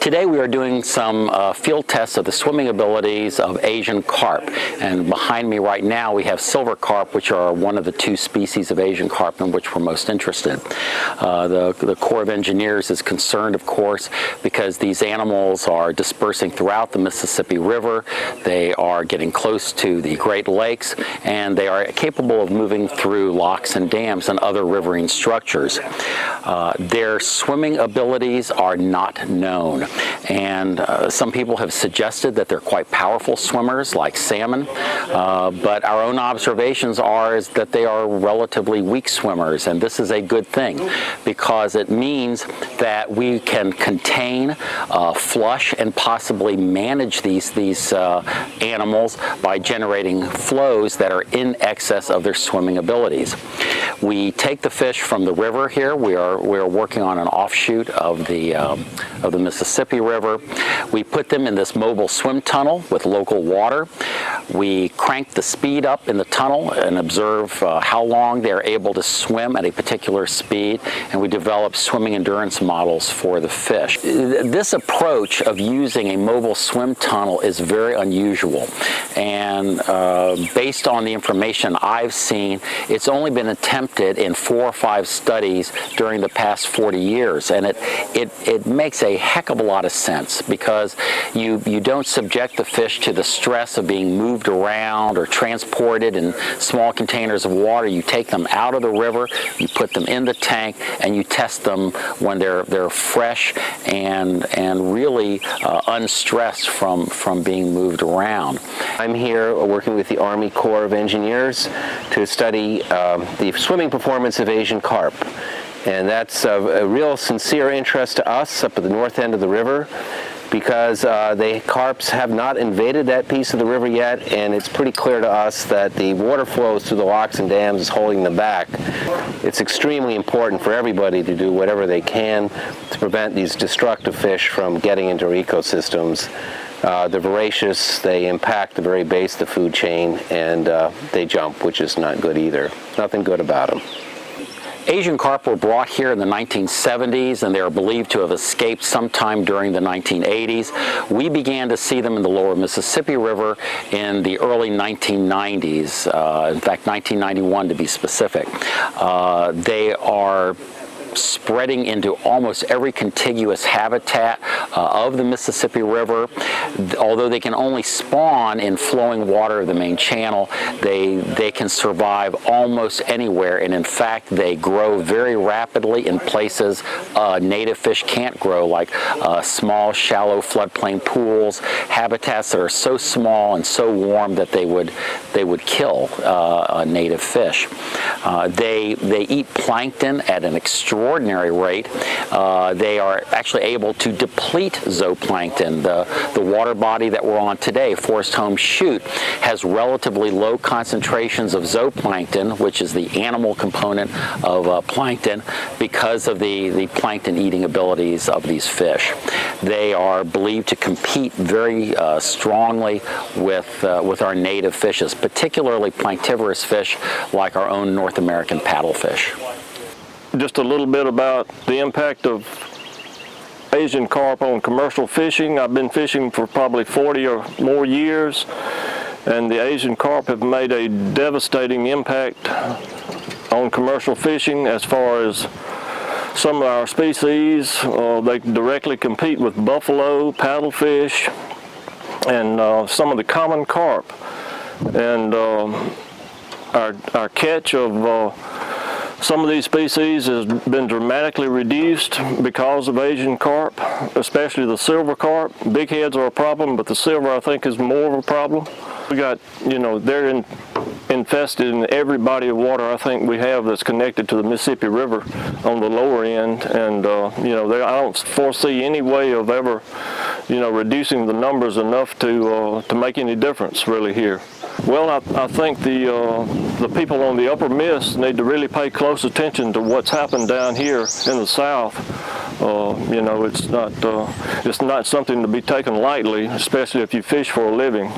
Today we are doing some field tests of the swimming abilities of Asian carp, and behind me right now we have silver carp, which are one of the two species of Asian carp in which we're most interested. The Corps of Engineers is concerned, of course, because these animals are dispersing throughout the Mississippi River. They are getting close to the Great Lakes, and they are capable of moving through locks and dams and other riverine structures. Their swimming abilities are not known, and some people have suggested that they're quite powerful swimmers like salmon, but our own observations are that they are relatively weak swimmers, and this is a good thing because it means that we can contain, flush, and possibly manage these animals by generating flows that are in excess of their swimming abilities. We take the fish from the river here. We are working on an offshoot of the Mississippi River. We put them in this mobile swim tunnel with local water. We crank the speed up in the tunnel and observe how long they're able to swim at a particular speed, and we develop swimming endurance models for the fish. This approach of using a mobile swim tunnel is very unusual, and based on the information I've seen, it's only been attempted in 4 or 5 studies during the past 40 years, and it makes a heck of a lot of sense because you don't subject the fish to the stress of being moved around or transported in small containers of water. You take them out of the river, you put them in the tank, and you test them when they're fresh and really unstressed from being moved around. I'm here working with the Army Corps of Engineers to study the swimming performance of Asian carp. And that's a real sincere interest to us up at the north end of the river because the carps have not invaded that piece of the river yet, and it's pretty clear to us that the water flows through the locks and dams is holding them back. It's extremely important for everybody to do whatever they can to prevent these destructive fish from getting into our ecosystems. They're voracious, they impact the very base of the food chain, and they jump, which is not good either. Nothing good about them. Asian carp were brought here in the 1970s, and they are believed to have escaped sometime during the 1980s. We began to see them in the lower Mississippi River in the early 1990s, in fact 1991 to be specific. They are spreading into almost every contiguous habitat of the Mississippi River. Although they can only spawn in flowing water of the main channel, they can survive almost anywhere, and in fact they grow very rapidly in places native fish can't grow, like small shallow floodplain pools, habitats that are so small and so warm that they would kill native fish. They eat plankton at an extraordinary rate. They are actually able to deplete zooplankton. The water body that we're on today, Forest Home Chute, has relatively low concentrations of zooplankton, which is the animal component of plankton, because of the plankton eating abilities of these fish. They are believed to compete very strongly with our native fishes, particularly planktivorous fish like our own North American paddlefish. Just a little bit about the impact of Asian carp on commercial fishing. I've been fishing for probably 40 or more years, and the Asian carp have made a devastating impact on commercial fishing. As far as some of our species, they directly compete with buffalo, paddlefish, and some of the common carp. And our catch of some of these species has been dramatically reduced because of Asian carp, especially the silver carp. Big heads are a problem, but the silver, I think, is more of a problem. We got, they're infested in every body of water I think we have that's connected to the Mississippi River on the lower end, and I don't foresee any way of ever, reducing the numbers enough to make any difference really here. Well, I think the people on the upper Miss need to really pay close attention to what's happened down here in the south. It's not something to be taken lightly, especially if you fish for a living.